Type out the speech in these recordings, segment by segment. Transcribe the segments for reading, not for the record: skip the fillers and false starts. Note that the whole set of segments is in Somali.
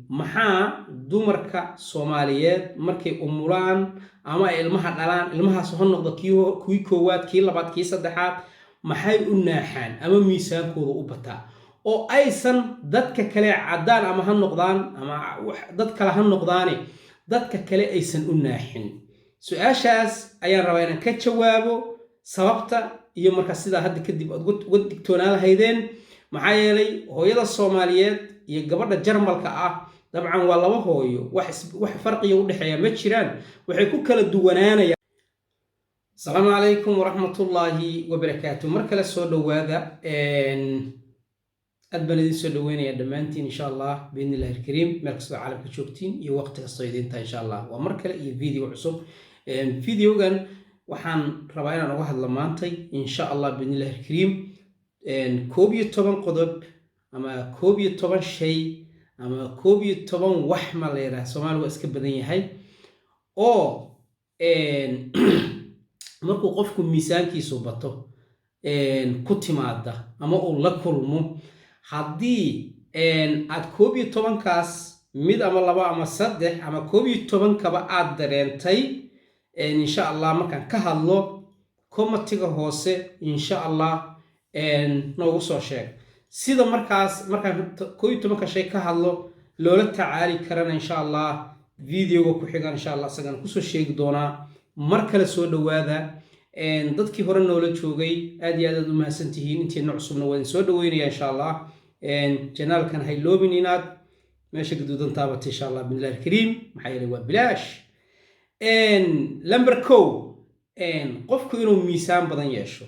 maxaa dumarka Soomaaliyeed markay umulaan ama ay ilmaha dhalaan ilmahaas ha noqdo kii koowaad kii labaad kii saddexaad maxay u naaxaan ama miisaankooda u bataa oo aysan dadka kale caddaan ama ha noqdaan ama dad kale ha noqdaane dadka kale aysan u naaxin su-aashaas ayaan rabaa inaan ka jawaabo sababta iyo marka sidaa hadda kadib aad uga digtoonaan lahaydeen maxaa yeelay hooyada Soomaaliyeed iyo gabadha Jarmalka ah dabcan waa laba hooyo wax farqiga u dhaxeeya ma jiraan waxay ku kala duwanaanayaan. Assalaamu calaykum waraxmatullaahi wabarakaatuh. mar kale soo dhawaada aad baan idin soo dhaweynayaa dhammaantiin insha allah biidnillahi alkariim meel kastoo caalamka joogtiin iyo waqti kastoo idinta insha allah waa mar kale iyo video cusub. videogan waxaan rabaa inaan uga hadlo maantay insha allah biidnillahi alkariim 11 qodob ama 11 shay ama 11 wax ma la yiraahdo Soomaaliga waa iska badan yahay oo markuu qofku miisaankiisu bato ku timaada ama uu la kulmo haddii aad 11 kaas mid ama laba ama saddex ama 11 kaba aad dareentay insha allah markaan ka hadlo commentiga hoose insha allah noogu soo sheeg sida markaan 11 ka shay ka hadlo loola tacaali karana insha allah videoga ku xiga insha allah sagan ku soo sheegi doonaa. mar kale soo dhawaada dadkii hore noola joogay aad iyo aad u mahadsantihiin intiina cusubna waan soo dhaweynaya insha allah channelkan hay loobin inaad meesha gaduudan taabatay insha allah billahi alkariim maxaa yeelay waa bilaash. number 2 qofku inuu miisaan badan yeesho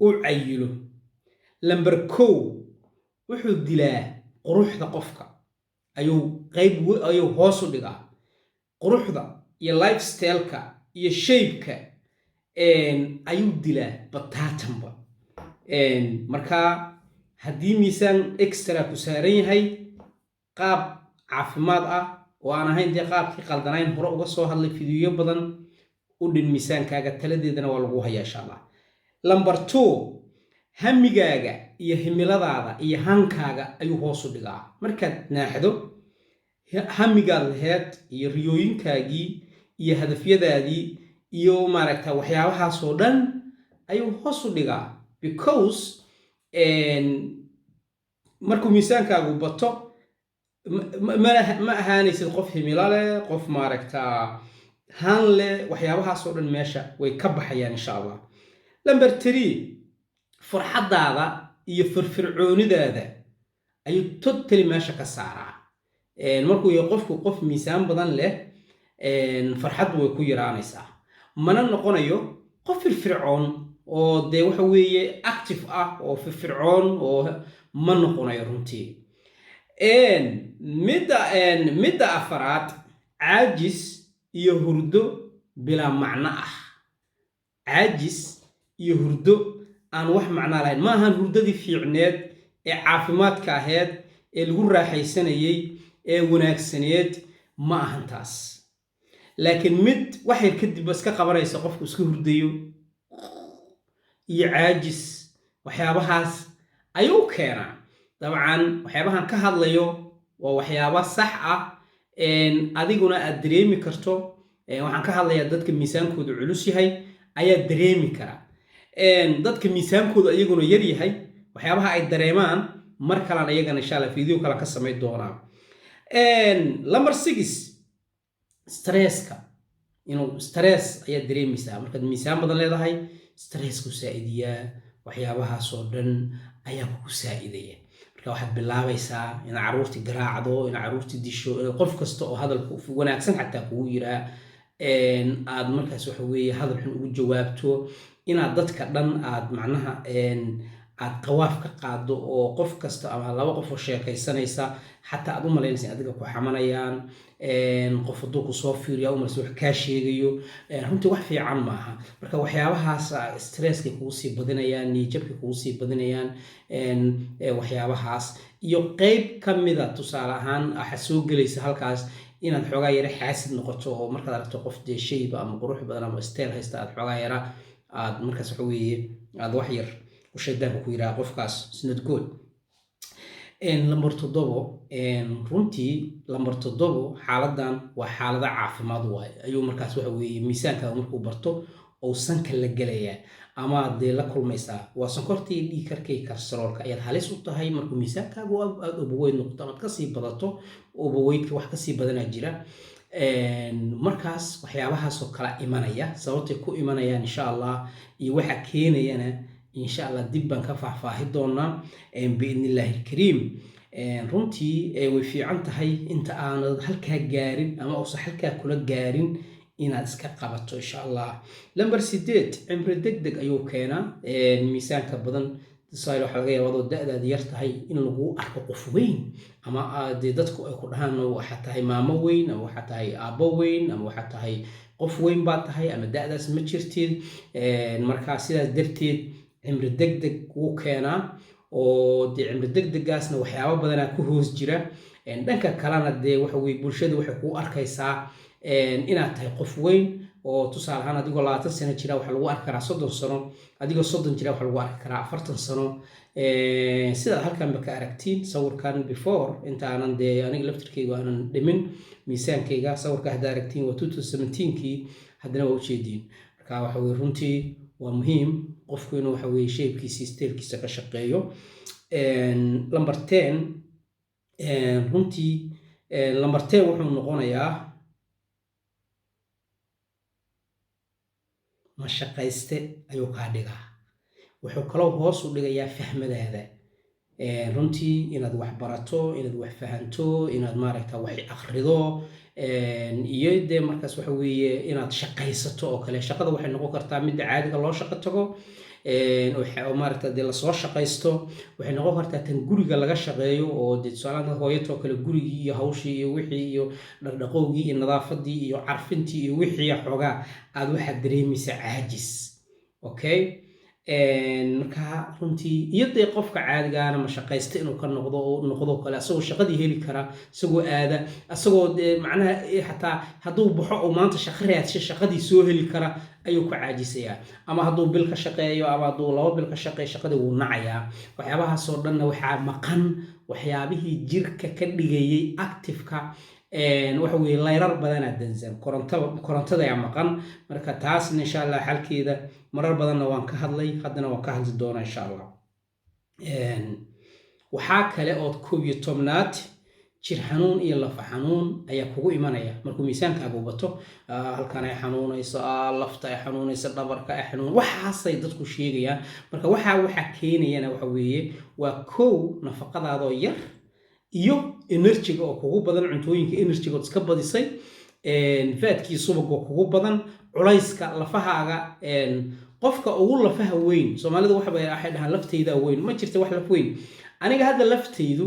uu cayilo number 2 wuxuu dilaa quruxda qofka ayuu hoos u dhigaa quruxda iyo lifestyle-ka iyo shape-ka ayuu dilaa bataatanba. marka haddii miisaan extra ku saaran yahay qaab caafimaad ah oo aan ahayn dee qaabkii qaldanayn hore uga soo hadlay fiidiyo badan u dhin miisaankaaga taladeedana waa lagu hayaa insha allah. number 2 hamigaaga iyo himiladaada iyo hankaaga ayuu hoos u dhigaa markaad naaxdo hamigaad laheed iyo riyooyinkaagii iyo hadafyadaadii iyo maaragta waxyaabahaas oo dhan ayuu hoos u dhigaa because markuu miisaankaagu bato ma ahaanaysid qof himilo leh qof maaragta han leh waxyaabahaas oo dhan meesha way ka baxayaan insha allah. number 3 farxadaada iyo firfircoonidaada ayuu totally meesha ka saaraa. markuu yahay qofku qof miisaan badan leh farxaddu way ku yaraanaysaa mana noqonayo qof firfircoon oo dee waxa weeye active ah oo firfircoon oo ma noqonayo runtii. midda afaraad caajis iyo hurdo bilaa macno ah. caajis iyo hurdo aan wax macno lahayn ma ahan hurdadii fiicneed ee caafimaadka ahayd ee lagu raaxaysanayay ee wanaagsaneed ma ahan taas laakiin mid waxay kadib iska qabanaysa qofku iska hurdayo iyo caajis waxyaabahaas ayuu keenaa. dabcan waxyaabahan ka hadlayo waa waxyaabo sax ah adiguna aad dareemi karto. waxaan ka hadlayaa dadka miisaankooda culus yahay ayaa dareemi kara dadka miisaankooda iyaguna yar yahay waxyaabaha ay dareemaan mar kalan iyagana insha allah video kale ka samayn doonaa. number 6 stresska inuu stress ayaa dareemaysaa markaad miisaan badan leedahay stressku saa'idiyaa waxyaabahaas oo dhan ayaa kugu saa'idaya. marka waxaad bilaabaysaa inaad caruurtii garaacdo inaad caruurtii disho qof kasta oo hadalku wanaagsan xataa kugu yiraa aad markaas waxa weeye hadal xun ugu jawaabto inaad dadka dhan aad macnaha aad qawaaf ka qaado oo qof kasta ama laba qof oo sheekaysanaysa xataa aad u malaynaysa adiga ku xamanayaan qof hadduu ku soo fiiriya u malaysa wax kaa sheegayo runtii wax fiican maaha. marka waxyaabahaas stresskay kugu sii badinayaan niyadjabkay kugu sii badinayaan waxyaabahaas iyo qayb ka mida tusaale ahaan waxa soo gelaysa halkaas inaad xoogaa yara xaasid noqoto oo markaad aragto qof dee shayba ama qurux badan ama style haysta aad xoogaa yara aad markaas waxa weeye aad wax yar shaydaanku ku yiraahdo qofkaas is not good. lambar 7 runtii lambar 7 xaaladan waa xaalada caafimaad waay ayuu markaas waxa weeye miisaanka markuu barto oo sanka la gelaya ama dee la kulmaysaa waa sonkortii dhiig karkay kolestaroolka ayaad halis u tahay markuu miisaankaagu aad overweight noqoto ama kasii badato overweightka wax kasii badanaa jira markaas waxyaabahaas oo kala imanaya sababtay ku imanayaan insha Allah iyo waxa keenayana insha Allah dib baan ka faahfaahi doonaa biidnillaahi alkariim runtii way fiican tahay inta aanad halkaa gaarin ama uusan halkaa kula gaarin inaad iska qabato insha Allah lambar 8 cimri degdeg ayuu keenaa miisaanka badan tusaale waxa laga yaabaa da'daad yar tahay in lagu arko qof weyn ama dadku ay ku dhahaan waxa tahay maamo weyn ama waxa tahay aabbo weyn ama waxa tahay qof weyn baa tahay ama da'daas ma jirtid marka sidaas darteed cimri degdeg uu keenaa oo cimri degdegaasna waxyaabo badan ku hoos jira dhanka kalena waxa weey bulshada waxay ku arkaysaa inaad tahay qof weyn oo tusaale ahaan adigoo 20 sano jira waxa lagu arki karaa 30 sano adigoo 30 jira waxa lagu arki karaa 40 sano sida halkan ba ka aragtiin sawirkan before inta aanan aniga laftirkeyga aanan dhimin miisaankeyga sawirka hadda aragtiin waa 2017kii haddana waa u jeedin marka waxa weey runtii waa muhiim qofku inuu waxa weey shapekiisa stylkiisa ka shaqeeyo lambar 10 runtii lambar 10 wuxuu noqonayaa ma shaqayste ayuu ka dhigaa wuxuu kaloo hoos u dhigayaa fahmadaada runtii inaad wax barato inaad wax fahanto inaad maaragtaa wax akhrido iyo markaas waxa weeye inaad shaqaysato oo kale shaqada waxay noqon kartaa mid caadiga loo shaqo tago oo maaragtaa la soo shaqaysto waxay noqon kartaa tan guriga laga shaqeeyo oo tusaalaha hooyato kale gurigii iyo hawshii iyo wixii iyo dhaqdhaqowgii iyo nadaafadii iyo carfintii iyo wixii xogaa aad waxa dareemaysaa caajis okay marka runtii iyo qofka caadigaana ma shaqaysta inuu ka noqdo kale asagoo shaqadii heli kara asagoo aada asagoo macnaha xataa hadduu baxo oo maanta shaqo raadsi shaqadii soo heli kara ayuu ku caajisayaa ama hadduu bil ka shaqeeyo ama hadduu 2 bil ka shaqeeyo shaqadii wuu nacayaa waxyaabahaas oo dhanna waxaa maqan waxyaabihii jirka ka dhigayay active-ka waxa weeye layrar badanaa dansan korontada ayaa maqan marka taasna insha Allah xalkeeda marar badanna waan ka hadlay haddana waan ka hadli doonaa insha Allah waxaa kale oo 11aad jir xanuun iyo laf xanuun ayaa kugu imanaya markuu miisaankaagu bato halkan ay xanuunayso lafta ay xanuunayso dhabarka ay xanuun waxaasay dadku sheegayaan marka waxa keenayana waxa weeye waa nafaqadaadoo yar iyo energy oo kugu badan cuntooyinka energy oo iska badisay faadkii subagoo kugu badan culayska lafahaaga qofka ugu lafaha weyn Soomaalida waxay dhahaan lafteyda weyn ma jirto wax laf weyn aniga hadda lafteydu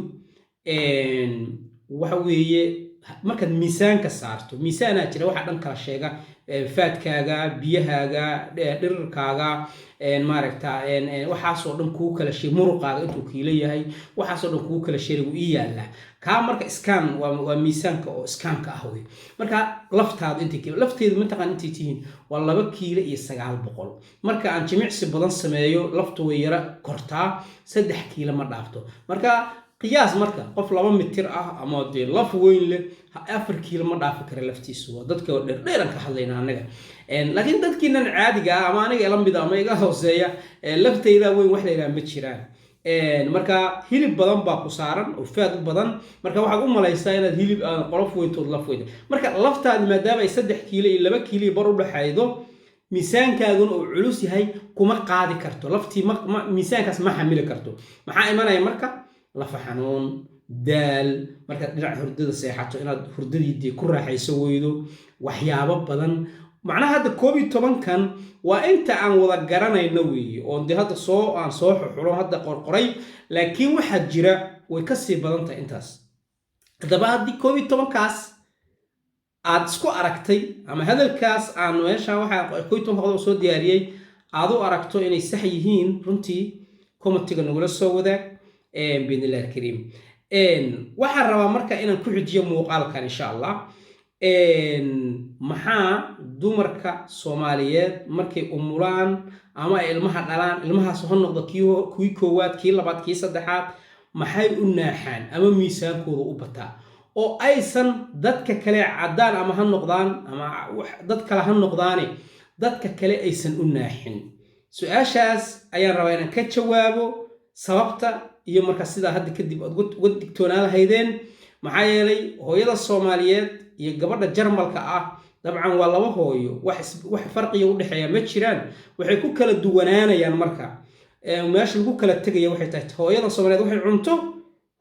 waxa weeye markaad miisaanka saarto miisaana jira waxa dhan kala sheega faadkaaga biyahaaga dhirirkaaga maaragtaa waxaas oo dhan kuu kala sheeg muruqaaga intuu kiilo yahay waxaas oo dhan kuu kala sheeg u yaala ka marka scan waa miisaanka oo scanka ah way marka laftaadu intii lafteedu ma taqaan intii tihiin waa 2 kiilo iyo 900 marka aan jimicsi badan sameeyo laftu way yara kortaa 3 kiilo ma dhaafto marka qiyaas marka qof 2 mitir ama laf weyn leh 4 kiilo ma dhaafi kara laftiisu dadka dheeran ka hadlayna anaga laakiin dadkiinan caadiga ama aniga ila mid ama iga hooseeya lafteyda weyn wax leeyahay ma jiraan marka hilib badan baa ku saaran oo faad badan marka waxaad u malaysaa inaad hilib qolof weyntood laf weyn marka laftaadu maadaama ay 3 kiilo iyo 2 kiilo bar u dhaxaydo miisaankaaguna uu culus yahay kuma qaadi karto laftii miisaankaas ma xamili karto maxaa imanaya marka lafa xanuun daal marka dhinac hurdada seexato inaad hurdadii ku raaxayso weydo waxyaabo badan macnaha hadda 11kan waa inta aan wada garanayno weeye oo hadda aan soo xulo hadda qorqoray laakiin waxa jira way ka sii badan tahay intaas hadaba haddii 11kaas aad isku aragtay ama hadalkaas aan meesha waxa 11 soo diyaariyay aad u aragto inay sax yihiin runtii commentiga nagula soo wadaag biidnillaahi alkariim waxaan rabaa marka inaan ku xijiyo muuqaalkan insha Allah maxaa dumarka Soomaaliyeed markay umulaan ama ilmaha dhalaan ilmahaas oo noqdo kii koowaad kii labaad kii saddexaad maxay u naaxaan ama miisaankooda u bataa oo aysan dadka kale caddaan ama ha noqdaan ama dad kale ha noqdaane dadka kale aysan u naaxin su-aashaas ayaan rabaa inaan ka jawaabo sababta iyo marka sidaa hadda kadib aad uga digtoonaan lahaydeen maxaa yeelay hooyada Soomaaliyeed iyo gabadha Jarmalka ah dabcan waa laba hooyo wax farqiga u dhaxeeya ma jiraan waxay ku kala duwanaanayaan marka meesha lagu kala tagayo waxay tahay hooyada Soomaaliyeed waxay cunto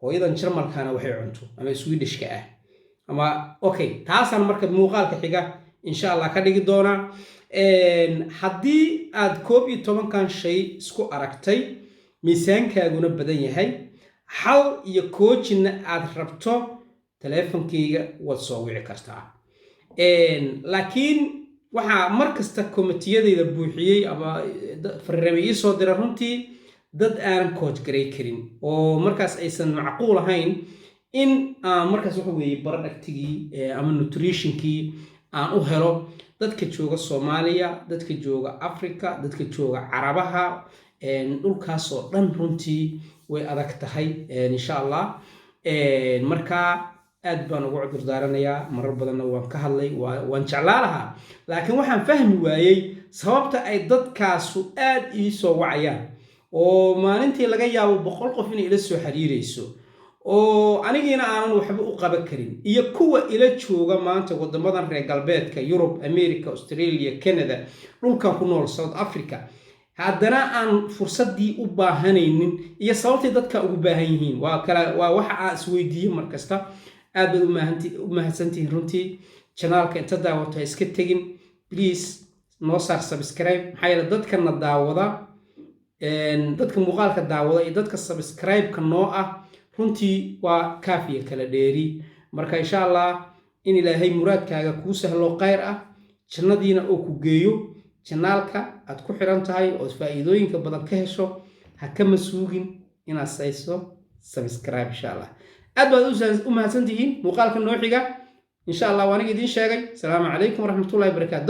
hooyadan Jarmalkana waxay cunto ama Swedishka ah ama okay taasaan marka muuqaalka xiga insha Allah ka dhigi doona haddii aad 11 shay isku aragtay miisaankaaguna badan yahay hal iyo coachina aad rabto teleefankayga waad soo wici kartaa laakiin waxa markasta komitiyadayda buuxiyay ama farriimo ii soo diray runtii dad aan coach garay karin oo markaas aysan macquul ahayn in markaas waxa weeye baradhagtigii ama nutritionkii aan u helo dadka jooga Soomaaliya dadka jooga Afrika dadka jooga Carabaha dhulkaas oo dhan runtii way adag tahay insha Allah marka aad baan ugu cudur daaranayaa marar badanna waan ka hadlay waan jeclaa lahaa laakiin waxaan fahmi waayay sababta ay dadkaasu aad ii soo wacayaan oo maalintii laga yaabo 100 qof inay ila soo xiriirayso oo anigiina aanan waxba u qaban karin iyo kuwa ila jooga maanta wadamadan reer galbeedka Europe America Australia Canada dhulkan ku nool South Africa haddana aan fursadii u baahanaynin iyo sababtay dadka ugu baahan yihiin waa waxa aan isweydiiyay markasta aad baad u mahadsantihiin runtii channelka inta daawata iska tagin please noo saar subscribe maxaa yeelay dadkana daawada dadka muuqaalka daawada iyo dadka subscribe-ka noo ah runtii waa kaafiya kala dheeri marka insha Allah in ilaahay muraadkaaga kuu sahlo khayr ah jannadiina oo ku geeyo channelka aad ku xiran tahay oo faa'iidooyinka badan ka hesho ha ka masuugin inaad sayso subscribe insha Allah aad baad u mahadsantihiin muuqaalka noo xiga insha Allah waan idin sheegay salaamu calaykum waraxmatullaahi wabarakaatuh